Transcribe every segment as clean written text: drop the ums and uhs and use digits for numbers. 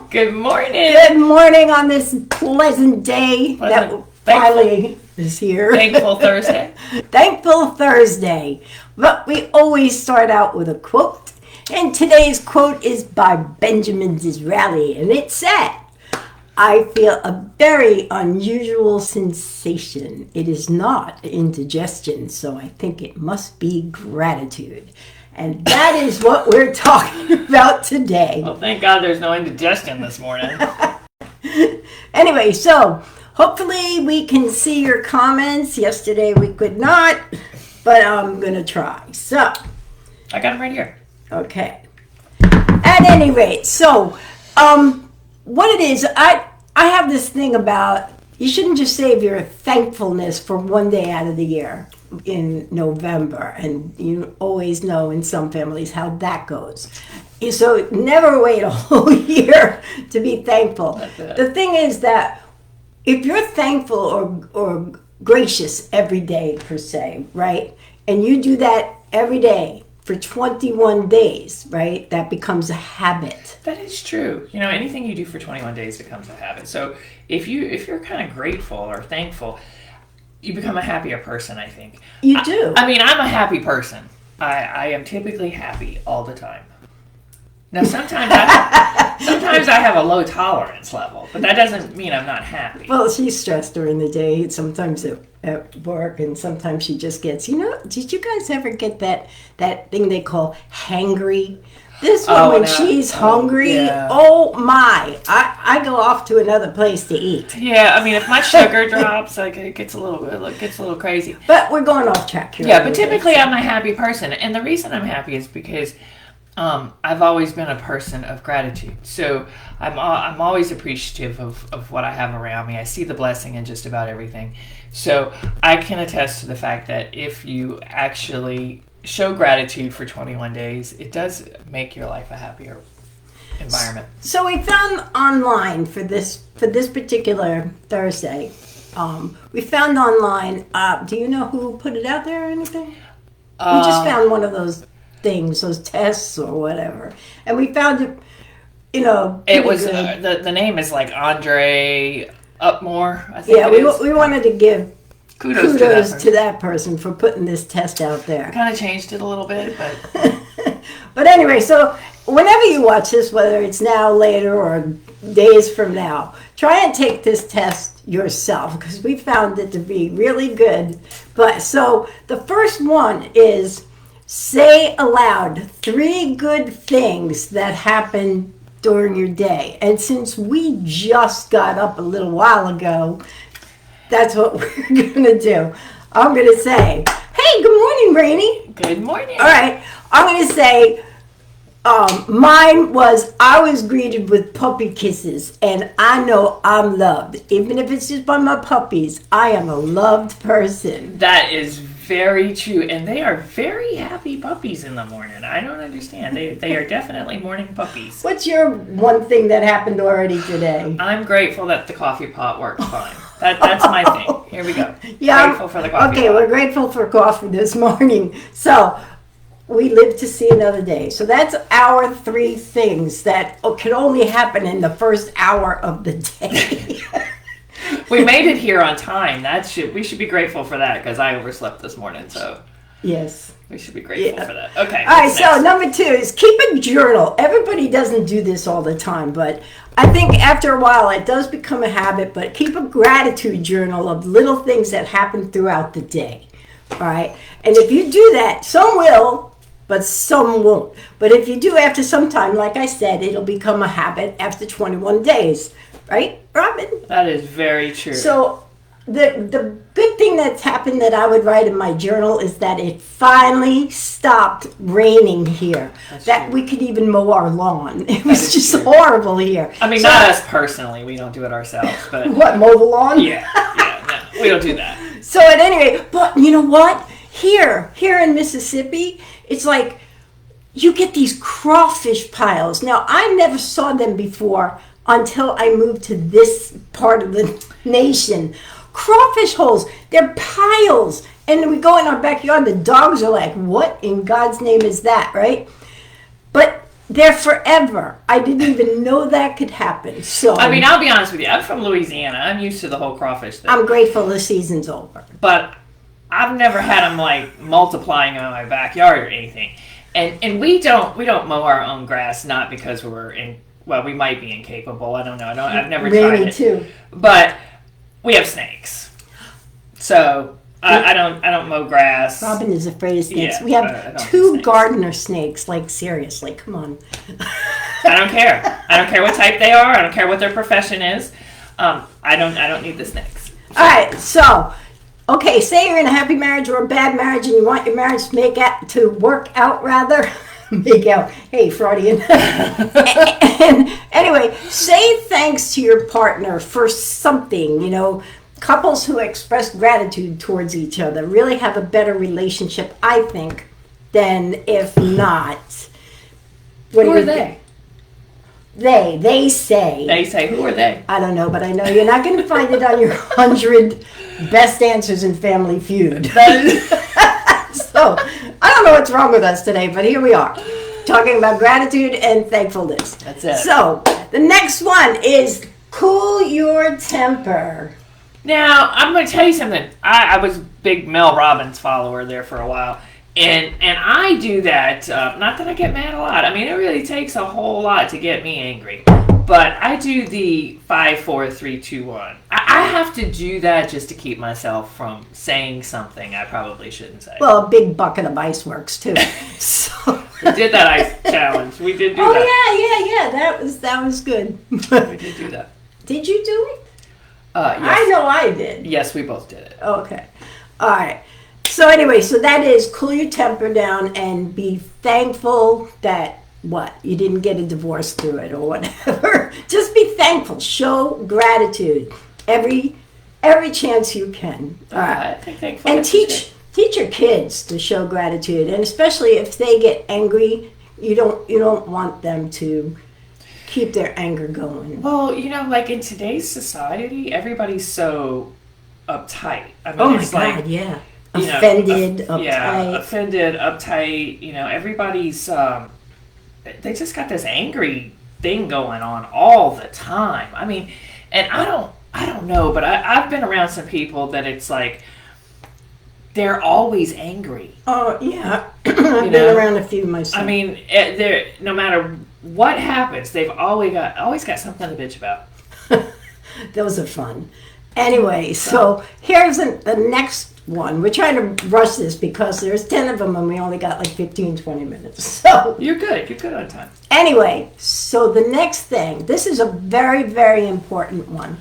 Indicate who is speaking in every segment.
Speaker 1: Good morning.
Speaker 2: Good morning on this pleasant day that finally is here.
Speaker 1: Thankful Thursday.
Speaker 2: Thankful Thursday. But we always start out with a quote. And today's quote is by Benjamin Disraeli. And it said, I feel a very unusual sensation. It is not indigestion, so I think it must be gratitude. And that is what we're talking about today.
Speaker 1: Well, thank God there's no indigestion this morning.
Speaker 2: Anyway, so hopefully we can see your comments. Yesterday we could not, but I'm going to try. So,
Speaker 1: I got them right here.
Speaker 2: Okay. At any rate, so what it is, I have this thing about you shouldn't just save your thankfulness for one day out of the year in November, and you always know in some families how that goes. So never wait a whole year to be thankful. The thing is that if you're thankful or gracious every day per se, right, and you do that every day for 21 days, right, that becomes a habit.
Speaker 1: That is true. You know, anything you do for 21 days becomes a habit. So if you're kind of grateful or thankful, you become a happier person, I think.
Speaker 2: You do.
Speaker 1: I mean, I'm a happy person. I am typically happy all the time. Now, sometimes I have a low tolerance level, but that doesn't mean I'm not happy.
Speaker 2: Well, she's stressed during the day, sometimes at work, and sometimes she just gets, did you guys ever get that thing they call hangry? This woman, she's hungry.
Speaker 1: Yeah.
Speaker 2: Oh my! I go off to another place to eat.
Speaker 1: Yeah, I mean, if my sugar drops, like it gets a little crazy.
Speaker 2: But we're going off track here.
Speaker 1: Yeah, but typically I'm a happy person, and the reason I'm happy is because I've always been a person of gratitude. So I'm always appreciative of what I have around me. I see the blessing in just about everything. So I can attest to the fact that if you actually show gratitude for 21 days, it does make your life a happier environment.
Speaker 2: So we found online for this particular Thursday, we found online, do you know who put it out there or anything? We just found one of those things, those tests or whatever. And we found it,
Speaker 1: it was, the name is like Andre Upmore, I think.
Speaker 2: Yeah, we wanted to give
Speaker 1: kudos
Speaker 2: to that person for putting this test out there.
Speaker 1: Kind of changed it a little bit, but...
Speaker 2: But anyway, so whenever you watch this, whether it's now, later, or days from now, try and take this test yourself, because we found it to be really good. But so the first one is say aloud 3 good things that happen during your day. And since we just got up a little while ago, that's what we're going to do. I'm going to say, hey, good morning, Rainey.
Speaker 1: Good morning.
Speaker 2: All right. I'm going to say, mine was, I was greeted with puppy kisses, and I know I'm loved. Even if it's just by my puppies, I am a loved person.
Speaker 1: That is very true, and they are very happy puppies in the morning. I don't understand. They are definitely morning puppies.
Speaker 2: What's your one thing that happened already today?
Speaker 1: I'm grateful that the coffee pot works fine. That's my thing. Here we go.
Speaker 2: Yeah,
Speaker 1: grateful for the coffee pot.
Speaker 2: Okay, we're grateful for coffee this morning. So we live to see another day. So that's our 3 things that can only happen in the first hour of the day.
Speaker 1: We made it here on time. We should be grateful for that, because I overslept this morning. So
Speaker 2: yes,
Speaker 1: we should be grateful for that. Okay.
Speaker 2: All right. So number 2 is keep a journal. Everybody doesn't do this all the time, but I think after a while it does become a habit. But keep a gratitude journal of little things that happen throughout the day. All right. And if you do that, some will, but some won't. But if you do after some time, like I said, it'll become a habit after 21 days. Right, Robin?
Speaker 1: That is very true.
Speaker 2: So the good thing that's happened that I would write in my journal is that it finally stopped raining here. That we could even mow our lawn. It was just horrible here.
Speaker 1: I mean, not us personally. We don't do it ourselves. But
Speaker 2: what, mow the lawn?
Speaker 1: Yeah, no, we don't do that.
Speaker 2: So at any rate, but you know what? Here in Mississippi, it's like you get these crawfish piles. Now, I never saw them before until I moved to this part of the nation. Crawfish holes, they're piles. And we go in our backyard, the dogs are like, what in God's name is that, right? But they're forever. I didn't even know that could happen. So
Speaker 1: I mean, I'll be honest with you. I'm from Louisiana. I'm used to the whole crawfish thing.
Speaker 2: I'm grateful the season's over.
Speaker 1: But I've never had them like multiplying in my backyard or anything. And we don't mow our own grass, not because we might be incapable. I don't know. I've never tried it.
Speaker 2: Too.
Speaker 1: But we have snakes, so I don't mow grass.
Speaker 2: Robin is afraid of snakes.
Speaker 1: Yeah,
Speaker 2: We
Speaker 1: I
Speaker 2: have
Speaker 1: don't do
Speaker 2: two
Speaker 1: snakes.
Speaker 2: gardener snakes. Like, seriously, come on.
Speaker 1: I don't care. I don't care what type they are. I don't care what their profession is. I don't need the snakes.
Speaker 2: All right, so, okay, say you're in a happy marriage or a bad marriage and you want your marriage to work out rather. Make out. Hey, Freudian. And anyway, say thanks to your partner for something. You know, couples who express gratitude towards each other really have a better relationship, I think, than if not. What
Speaker 1: Who
Speaker 2: do
Speaker 1: are
Speaker 2: you
Speaker 1: they?
Speaker 2: think? They say.
Speaker 1: They say, who are they?
Speaker 2: I don't know, but I know you're not going to find it on your 100 best answers in Family Feud. So, I don't know what's wrong with us today, but here we are, talking about gratitude and thankfulness.
Speaker 1: That's it.
Speaker 2: So, the next one is cool your temper.
Speaker 1: Now, I'm going to tell you something. I was a big Mel Robbins follower there for a while. And I do that, not that I get mad a lot. I mean, it really takes a whole lot to get me angry. But I do the 5, 4, 3, 2, 1. I have to do that just to keep myself from saying something I probably shouldn't say.
Speaker 2: Well, a big bucket of ice works too. So.
Speaker 1: We did that ice challenge. We did do
Speaker 2: Oh,
Speaker 1: that.
Speaker 2: yeah. That was good.
Speaker 1: We did do that.
Speaker 2: Did you do it?
Speaker 1: Yes.
Speaker 2: I know I did.
Speaker 1: Yes, we both did it.
Speaker 2: Okay. All right. So anyway, so that is cool your temper down and be thankful that you didn't get a divorce through it or whatever. Just be thankful. Show gratitude every chance you can. All right.
Speaker 1: I think thankful.
Speaker 2: And teach your kids to show gratitude, and especially if they get angry, you don't want them to keep their anger going.
Speaker 1: Well, like in today's society, everybody's so uptight. I mean,
Speaker 2: Oh my
Speaker 1: it's
Speaker 2: God,
Speaker 1: like,
Speaker 2: yeah. Offended, uptight.
Speaker 1: Yeah, offended, uptight. Everybody's they just got this angry thing going on all the time. I mean, and I don't know, but I've been around some people that it's like they're always angry.
Speaker 2: Oh yeah, I've been around a few myself.
Speaker 1: I mean, they're no matter what happens, they've always got something to bitch about.
Speaker 2: Those are fun. Anyway, so here's the next one. We're trying to rush this because there's 10 of them and we only got like 15, 20 minutes. So
Speaker 1: You're good. You're good on time.
Speaker 2: anyway, so the next thing, this is a very, very important one.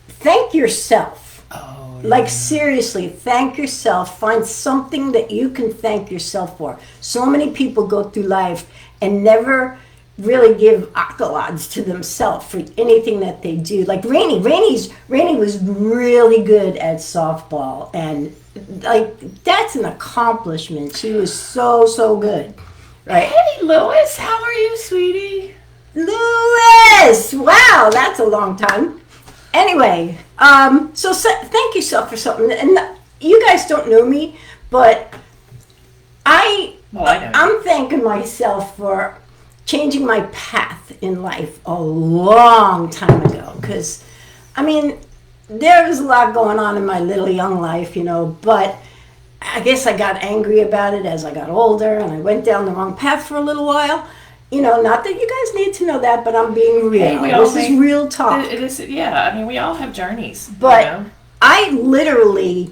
Speaker 2: Thank yourself.
Speaker 1: Oh,
Speaker 2: Like seriously, thank yourself. Find something that you can thank yourself for. So many people go through life and never really give accolades to themselves for anything that they do. Like Rainey was really good at softball, and like that's an accomplishment. She was so good, right?
Speaker 1: Hey, Lois, how are you, sweetie?
Speaker 2: Louis, wow, that's a long time. Anyway, so thank yourself for something. And you guys don't know me, but
Speaker 1: I know.
Speaker 2: I'm thanking myself for changing my path in life a long time ago. Because, I mean, there was a lot going on in my little young life, but I guess I got angry about it as I got older, and I went down the wrong path for a little while. Not that you guys need to know that, but I'm being real.
Speaker 1: Hey,
Speaker 2: this is real talk.
Speaker 1: It is, yeah. I mean, we all have journeys.
Speaker 2: But I literally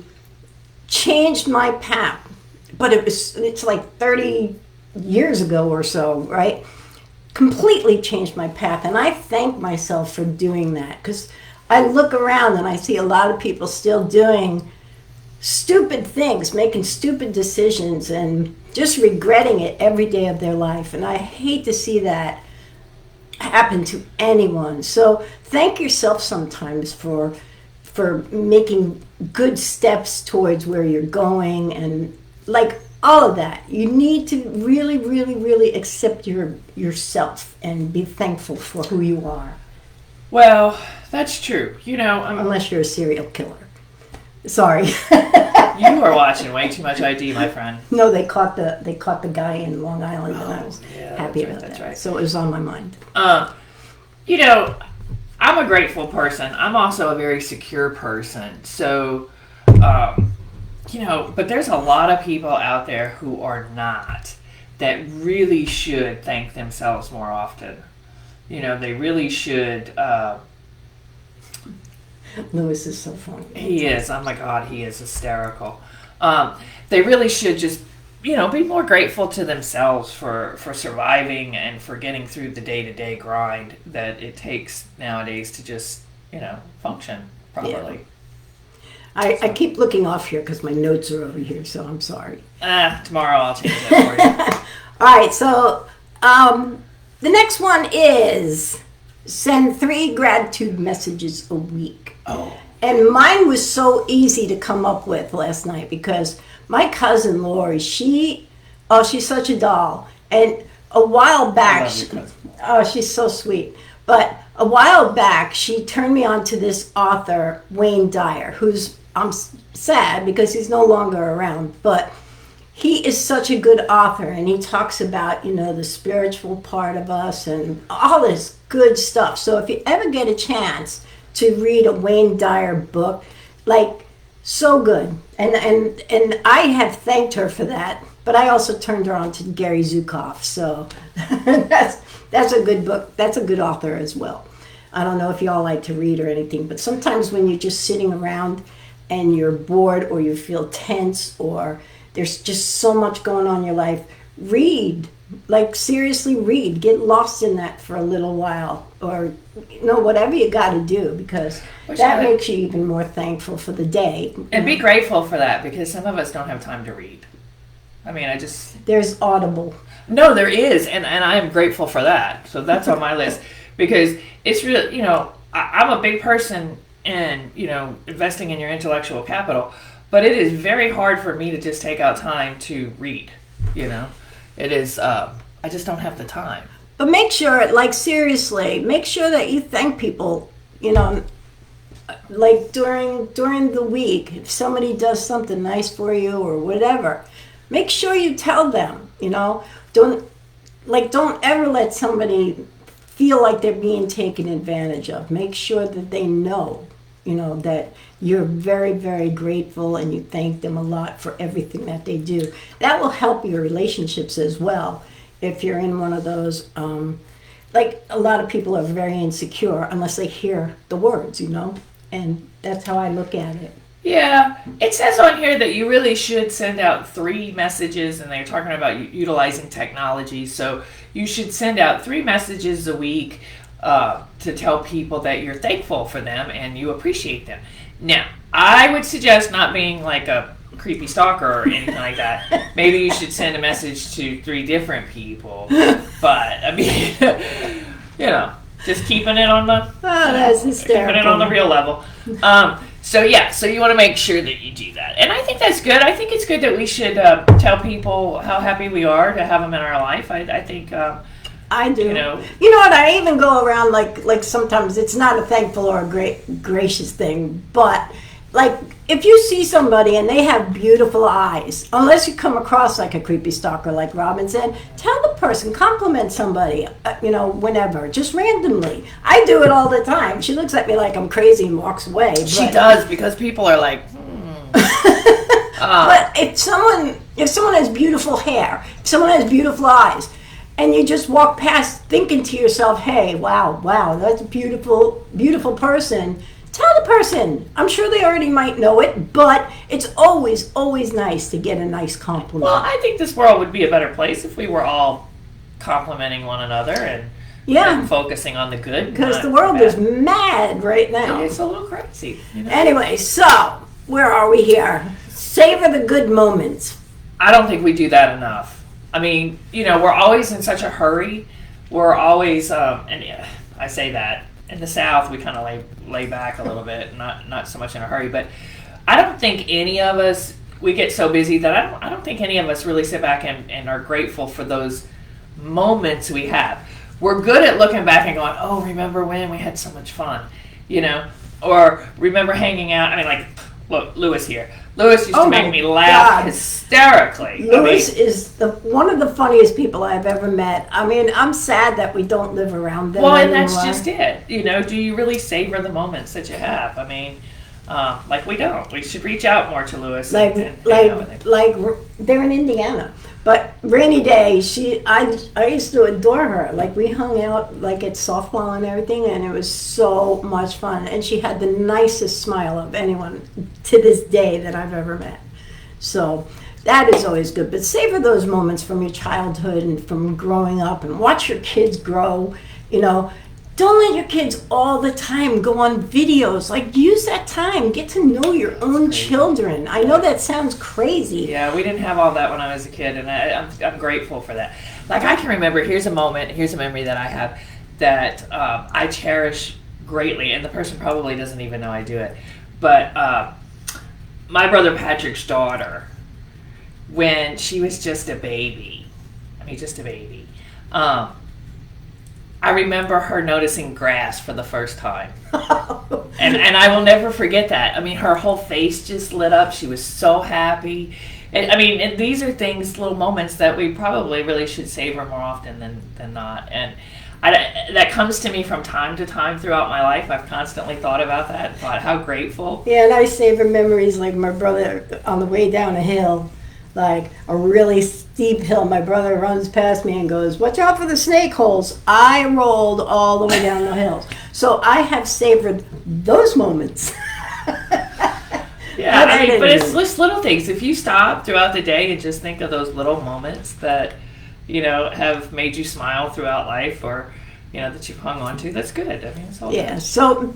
Speaker 2: changed my path. But it's like 30 years ago or so, right? Completely changed my path. And I thank myself for doing that. Because I look around and I see a lot of people still doing stupid things, making stupid decisions, and just regretting it every day of their life. And I hate to see that happen to anyone. So thank yourself sometimes for making good steps towards where you're going, and like all of that. You need to really, really, really accept yourself and be thankful for who you are.
Speaker 1: Well, that's true.
Speaker 2: Unless you're a serial killer. Sorry.
Speaker 1: You are watching way too much ID, my friend.
Speaker 2: No, they caught the guy in Long Island, and I was
Speaker 1: yeah,
Speaker 2: happy
Speaker 1: that's right,
Speaker 2: about
Speaker 1: that's
Speaker 2: that.
Speaker 1: right.
Speaker 2: So it was on my mind.
Speaker 1: You know, I'm a grateful person. I'm also a very secure person. So, you know, but there's a lot of people out there who are not, that really should thank themselves more often. You know, they really should.
Speaker 2: Lewis is so funny.
Speaker 1: He is. Oh my God, he is hysterical. They really should just, you know, be more grateful to themselves for surviving and for getting through the day-to-day grind that it takes nowadays to just, you know, function properly.
Speaker 2: I keep looking off here because my notes are over here, so I'm sorry.
Speaker 1: Tomorrow I'll change that for you.
Speaker 2: All right, so the next one is send 3 gratitude messages a week.
Speaker 1: Oh.
Speaker 2: And mine was so easy to come up with last night because my cousin Lori, she's such a doll. And a while back, she's so sweet. But a while back, she turned me on to this author, Wayne Dyer, who's, I'm sad because he's no longer around, but he is such a good author, and he talks about, you know, the spiritual part of us and all this good stuff. So if you ever get a chance to read a Wayne Dyer book, like, so good. And I have thanked her for that, but I also turned her on to Gary Zukav. So that's a good book. That's a good author as well. I don't know if y'all like to read or anything, but sometimes when you're just sitting around and you're bored or you feel tense or there's just so much going on in your life, read. Like, seriously, read. Get lost in that for a little while, or, you know, whatever you got to do, because that makes you even more thankful for the day.
Speaker 1: And be grateful for that, because some of us don't have time to read. I mean,
Speaker 2: There's Audible.
Speaker 1: No, there is, and I am grateful for that. So that's on my list, because it's really, you know, I'm a big person in, you know, investing in your intellectual capital, but it is very hard for me to just take out time to read, you know. It is, I just don't have the time.
Speaker 2: But make sure, like, seriously, make sure that you thank people, you know, like during the week. If somebody does something nice for you or whatever, make sure you tell them, you know. Don't ever let somebody feel like they're being taken advantage of. Make sure that they know, you know, that you're very, very grateful and you thank them a lot for everything that they do. That will help your relationships as well. If you're in one of those, like, a lot of people are very insecure unless they hear the words, you know, and that's how I look at it.
Speaker 1: Yeah, it says on here that you really should send out 3 messages, and they're talking about utilizing technology. So you should send out 3 messages a week to tell people that you're thankful for them and you appreciate them. Now, I would suggest not being like a creepy stalker or anything like that. Maybe you should send a message to 3 different people. But, I mean, you know, just keeping it on the
Speaker 2: that's hysterical.
Speaker 1: Keeping it on the real level. So you want to make sure that you do that. And I think that's good. I think it's good that we should tell people how happy we are to have them in our life. I think...
Speaker 2: I do.
Speaker 1: You know
Speaker 2: what? I even go around like sometimes it's not a thankful or a gracious thing, but like if you see somebody and they have beautiful eyes, unless you come across like a creepy stalker, like Robin said, tell the person, compliment somebody, you know, whenever, just randomly. I do it all the time. She looks at me like I'm crazy and walks away.
Speaker 1: She does, because people are like,
Speaker 2: But if someone has beautiful hair, if someone has beautiful eyes, and you just walk past thinking to yourself, hey, wow, that's a beautiful, beautiful person. Tell the person. I'm sure they already might know it, but it's always, always nice to get a nice compliment.
Speaker 1: Well, I think this world would be a better place if we were all complimenting one another and focusing on the good.
Speaker 2: Because the world is mad right now.
Speaker 1: It's a little crazy. You know?
Speaker 2: Anyway, so where are we here? Savor the good moments.
Speaker 1: I don't think we do that enough. I mean, you know, we're always in such a hurry. We're always, and I say that, in the South we kind of lay back a little bit, not so much in a hurry. But I don't think any of us, we get so busy that I don't think any of us really sit back and are grateful for those moments we have. We're good at looking back and going, oh, remember when we had so much fun, you know, or remember hanging out. I mean, like, look, Lewis here. Lewis used
Speaker 2: Oh
Speaker 1: to
Speaker 2: my
Speaker 1: make me laugh
Speaker 2: God.
Speaker 1: hysterically.
Speaker 2: Lewis is one of the funniest people I've ever met. I mean, I'm sad that we don't live around them
Speaker 1: Well, and
Speaker 2: anymore.
Speaker 1: that's just it. You know, do you really savor the moments that you have? I mean, like we don't. We should reach out more to Lewis.
Speaker 2: like
Speaker 1: and hang out with him.
Speaker 2: like they're in Indiana. But Rainy Day, I used to adore her. Like we hung out like at softball and everything, and it was so much fun. And she had the nicest smile of anyone to this day that I've ever met. So that is always good. But savor those moments from your childhood and from growing up, and watch your kids grow. You know, don't let your kids all the time go on videos. Like, use that time. Get to know your own children. I know that sounds crazy.
Speaker 1: Yeah, we didn't have all that when I was a kid, and I'm grateful for that. Like, I can remember, here's a memory that I have that I cherish greatly, and the person probably doesn't even know I do it. But my brother Patrick's daughter, when she was just a baby, I remember her noticing grass for the first time. And I will never forget that. I mean, her whole face just lit up. She was so happy. And these are things, little moments that we probably really should savor more often than not. And that comes to me from time to time throughout my life. I've constantly thought about that and thought how grateful.
Speaker 2: Yeah, and I savor memories like my brother on the way down a hill, like a really steep hill. My brother runs past me and goes, "Watch out for the snake holes." I rolled all the way down the hill. So I have savored those moments.
Speaker 1: Yeah, but it's just little things. If you stop throughout the day and just think of those little moments that, have made you smile throughout life, or, that you've hung on to, that's good. I mean, it's all
Speaker 2: Yeah,
Speaker 1: good.
Speaker 2: so,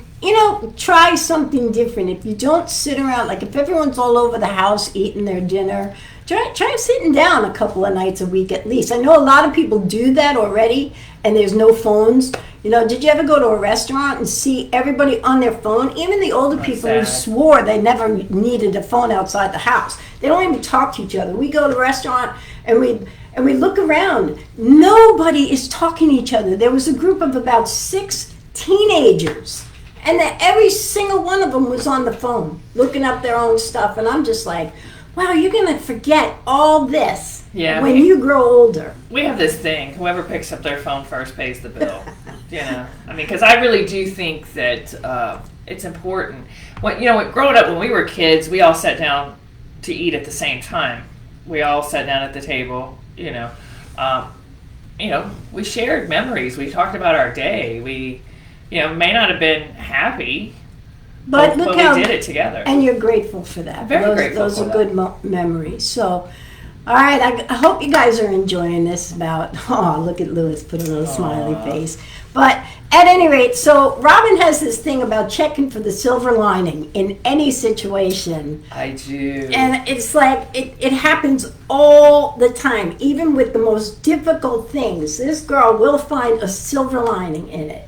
Speaker 2: try something different. If you don't sit around, like if everyone's all over the house eating their dinner, try sitting down a couple of nights a week at least. I know a lot of people do that already, and there's no phones. Did you ever go to a restaurant and see everybody on their phone? Even the older people who
Speaker 1: sad.
Speaker 2: swore they never needed a phone outside the house. They don't even talk to each other. We go to a restaurant and we look around. Nobody is talking to each other. There was a group of about 6 teenagers, and every single one of them was on the phone looking up their own stuff. And I'm just like, wow, you're going to forget all this when you grow older.
Speaker 1: We have this thing, whoever picks up their phone first pays the bill. Because I really do think that it's important. Growing up, when we were kids, we all sat down to eat at the same time. We all sat down at the table, we shared memories. We talked about our day. We, may not have been happy,
Speaker 2: But look how
Speaker 1: we did it together.
Speaker 2: And you're grateful for that.
Speaker 1: Very grateful
Speaker 2: Those
Speaker 1: for
Speaker 2: are
Speaker 1: that.
Speaker 2: good memories. So, all right, I hope you guys are enjoying this about, look at Lewis put a little smiley face. But at any rate, so Robin has this thing about checking for the silver lining in any situation.
Speaker 1: I do.
Speaker 2: And it's like, it happens all the time, even with the most difficult things. This girl will find a silver lining in it.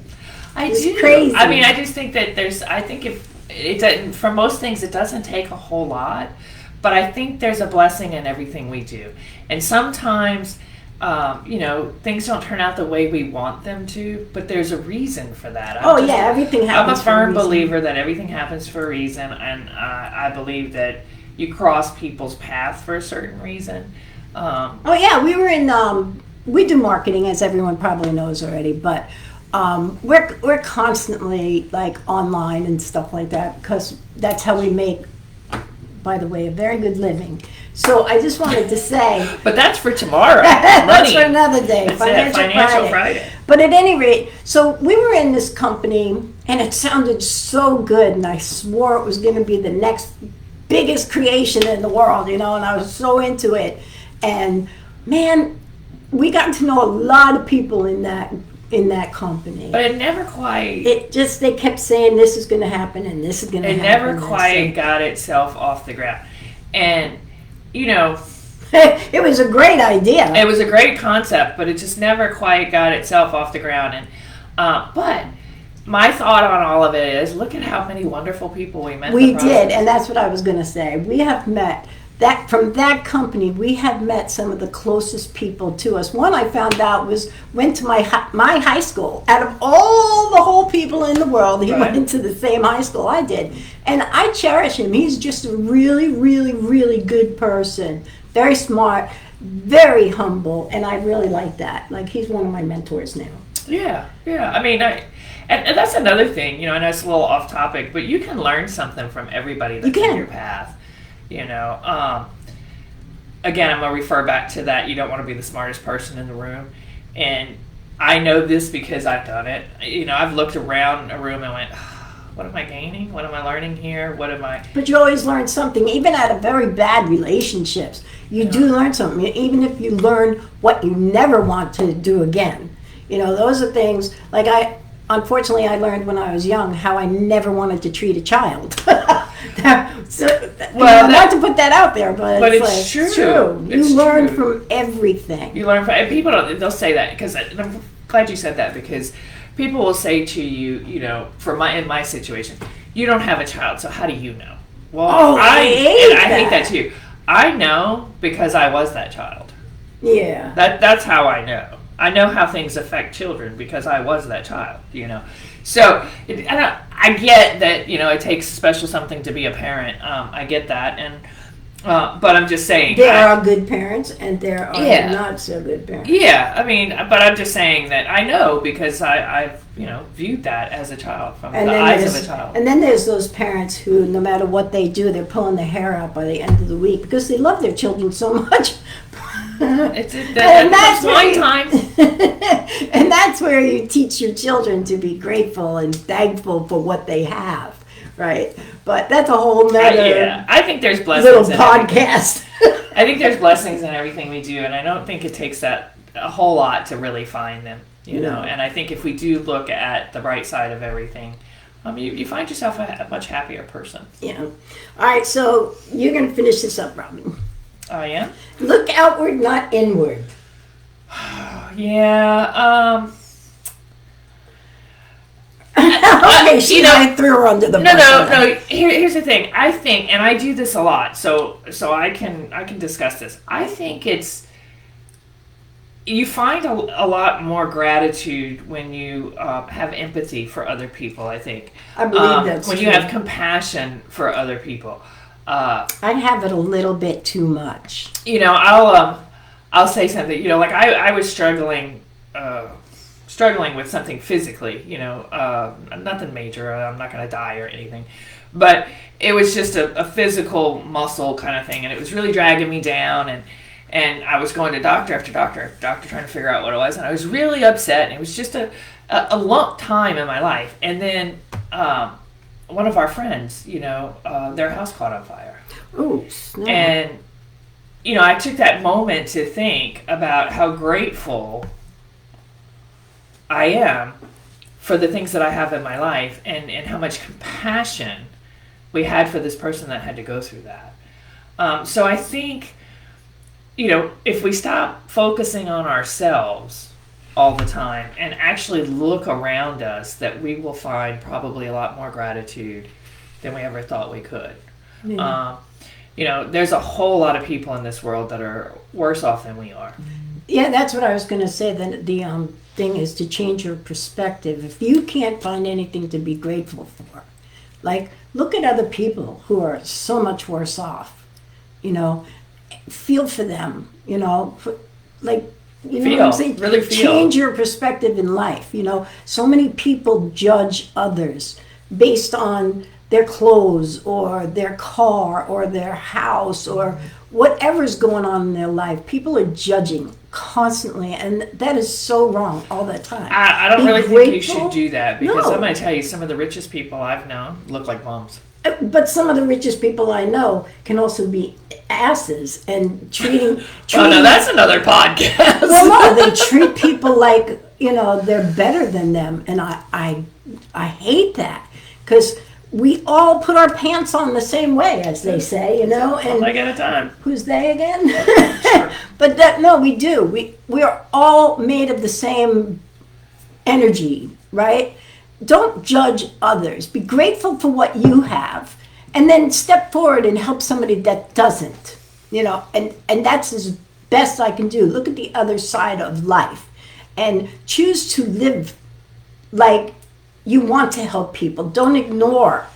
Speaker 2: It's
Speaker 1: do.
Speaker 2: crazy.
Speaker 1: I just think that for most things, it doesn't take a whole lot, but I think there's a blessing in everything we do. And sometimes, things don't turn out the way we want them to, but there's a reason for that.
Speaker 2: Everything happens
Speaker 1: I'm a
Speaker 2: for a
Speaker 1: firm
Speaker 2: reason.
Speaker 1: believer that everything happens for a reason, and I believe that you cross people's path for a certain reason.
Speaker 2: We were in, we do marketing, as everyone probably knows already, but we're constantly like online and stuff like that, because that's how we make, by the way, a very good living. So I just wanted to say,
Speaker 1: But that's for tomorrow.
Speaker 2: that's
Speaker 1: Money.
Speaker 2: for another day.
Speaker 1: That's it, Financial Friday.
Speaker 2: But at any rate, so we were in this company, and it sounded so good, and I swore it was going to be the next biggest creation in the world, and I was so into it. And man, we got to know a lot of people in that company.
Speaker 1: But it never quite.
Speaker 2: They kept saying this is going to happen and this is going to
Speaker 1: It
Speaker 2: happen.
Speaker 1: never quite got itself off the ground. And,
Speaker 2: it was a great idea.
Speaker 1: it was a great concept, but it just never quite got itself off the ground. And but my thought on all of it is, look at how many wonderful people we met.
Speaker 2: We did, and that's what I was going to say. We have met from that company. We have met some of the closest people to us. One I found out went to my high school. Out of all the whole people people in the world. He
Speaker 1: Right.
Speaker 2: went to the same high school I did. And I cherish him. He's just a really, really, really good person. Very smart, very humble, and I really like that. Like, he's one of my mentors now.
Speaker 1: Yeah, yeah. I mean, and that's another thing, I know it's a little off topic, but you can learn something from everybody that's
Speaker 2: You can.
Speaker 1: in your path, Again, I'm going to refer back to that. You don't want to be the smartest person in the room. And I know this because I've done it. I've looked around a room and went, what am I gaining? What am I learning here? What am I...
Speaker 2: But you always learn something, even out of very bad relationships. You do learn something, even if you learn what you never want to do again. Those are things, like unfortunately, I learned when I was young how I never wanted to treat a child. Not to put that out there, but it's like,
Speaker 1: true.
Speaker 2: You learn from everything.
Speaker 1: You learn from, and people they'll say that, because I'm glad you said that, because people will say to you, in my situation, you don't have a child, so how do you know? Well, I hate that too. I know because I was that child.
Speaker 2: Yeah.
Speaker 1: That's how I know. I know how things affect children because I was that child, So I get that, it takes special something to be a parent. I get that. But I'm just saying.
Speaker 2: There are good parents and there are not so good parents.
Speaker 1: Yeah, I mean, but I'm just saying that I know because I've, viewed that as a child from the eyes of a child.
Speaker 2: And then there's those parents who, no matter what they do, they're pulling their hair out by the end of the week because they love their children so much.
Speaker 1: That's my time.
Speaker 2: And that's where you teach your children to be grateful and thankful for what they have, right? But that's a whole nother
Speaker 1: I think there's blessings
Speaker 2: little podcast.
Speaker 1: I think there's blessings in everything we do, and I don't think it takes that a whole lot to really find them, know. And I think if we do look at the bright side of everything, you find yourself a much happier person.
Speaker 2: Yeah. All right, so you're going to finish this up, Robin.
Speaker 1: I am.
Speaker 2: Look outward, not inward.
Speaker 1: Yeah.
Speaker 2: Okay, I threw her under the bus.
Speaker 1: No. Here's the thing. I think, and I do this a lot, so I can discuss this. I think you find a lot more gratitude when you have empathy for other people. I think.
Speaker 2: I believe that's
Speaker 1: when
Speaker 2: true.
Speaker 1: you have compassion for other people.
Speaker 2: I have it a little bit too much.
Speaker 1: I'll say something. Like I was struggling with something physically. Nothing major. I'm not going to die or anything, but it was just a physical muscle kind of thing, and it was really dragging me down. And I was going to doctor after doctor trying to figure out what it was, and I was really upset. And it was just a lump time in my life, and then. One of our friends, their house caught on fire.
Speaker 2: Ooh, no.
Speaker 1: And, I took that moment to think about how grateful I am for the things that I have in my life and how much compassion we had for this person that had to go through that. So I think, if we stop focusing on ourselves all the time and actually look around us, that we will find probably a lot more gratitude than we ever thought we could. Yeah. There's a whole lot of people in this world that are worse off than we are.
Speaker 2: Yeah, that's what I was going to say. The thing is to change your perspective. If you can't find anything to be grateful for, like, look at other people who are so much worse off. Feel for them. Like. You know what I'm saying?
Speaker 1: Really feel.
Speaker 2: Change your perspective in life. So many people judge others based on their clothes or their car or their house or whatever's going on in their life. People are judging constantly, and that is so wrong all the time.
Speaker 1: I don't really think you should do that, because
Speaker 2: No.
Speaker 1: I'm going to tell you, some of the richest people I've known look like bums.
Speaker 2: But some of the richest people I know can also be asses and treating.
Speaker 1: Oh no, that's another podcast.
Speaker 2: Well, no, they treat people like they're better than them, and I hate that, because we all put our pants on the same way, as they say, and
Speaker 1: One leg at a time.
Speaker 2: who's they again? But no, we do. We are all made of the same energy, right? Don't judge others. Be grateful for what you have, and then step forward and help somebody that doesn't. And that's as best I can do. Look at the other side of life, and choose to live like you want to help people. Don't ignore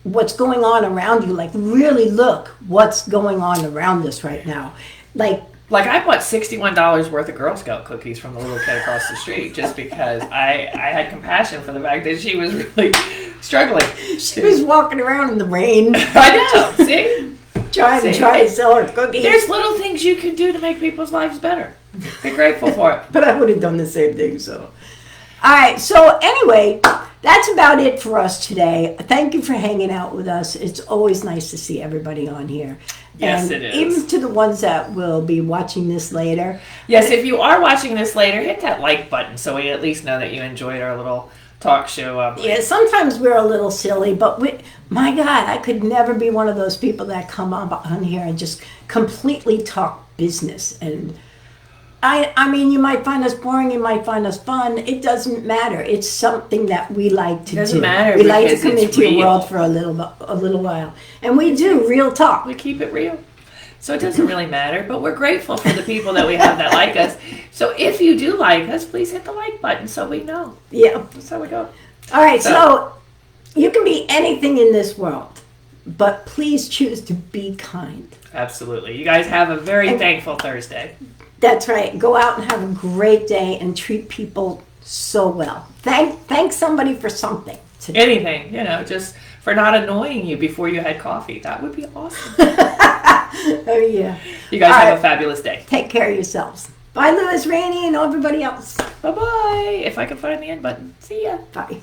Speaker 2: what's going on around you. Like, really look what's going on around us right now. Like
Speaker 1: I bought $61 worth of Girl Scout cookies from the little kid across the street just because I had compassion for the fact that she was really struggling.
Speaker 2: she was walking around in the rain.
Speaker 1: I know, see?
Speaker 2: trying to sell her cookies.
Speaker 1: There's little things you can do to make people's lives better. Be grateful for it.
Speaker 2: But I would have done the same thing, so. All right, so anyway, that's about it for us today. Thank you for hanging out with us. It's always nice to see everybody on here.
Speaker 1: Yes,
Speaker 2: And
Speaker 1: it is.
Speaker 2: even to the ones that will be watching this later.
Speaker 1: Yes, if you are watching this later, hit that like button so we at least know that you enjoyed our little talk show.
Speaker 2: Yeah, sometimes we're a little silly, but my God, I could never be one of those people that come on here and just completely talk business. And I mean, you might find us boring, you might find us fun. It doesn't matter. It's something that we like to do.
Speaker 1: It doesn't matter
Speaker 2: We like to
Speaker 1: because
Speaker 2: come
Speaker 1: it's
Speaker 2: into your
Speaker 1: real.
Speaker 2: world for a little while, and we do real talk.
Speaker 1: We keep it real. So it doesn't really matter, but we're grateful for the people that we have that like us. So if you do like us, please hit the like button so we know.
Speaker 2: Yeah.
Speaker 1: That's how we go.
Speaker 2: All right. So you can be anything in this world, but please choose to be kind.
Speaker 1: Absolutely. You guys have a very thankful Thursday.
Speaker 2: That's right. Go out and have a great day and treat people so well. Thank somebody for something today.
Speaker 1: Anything, just for not annoying you before you had coffee. That would be awesome.
Speaker 2: Oh, yeah.
Speaker 1: You guys
Speaker 2: All
Speaker 1: have
Speaker 2: right.
Speaker 1: a fabulous day.
Speaker 2: Take care of yourselves. Bye, Louis, Rainey, and everybody else.
Speaker 1: Bye-bye. If I can find the end button. See ya.
Speaker 2: Bye.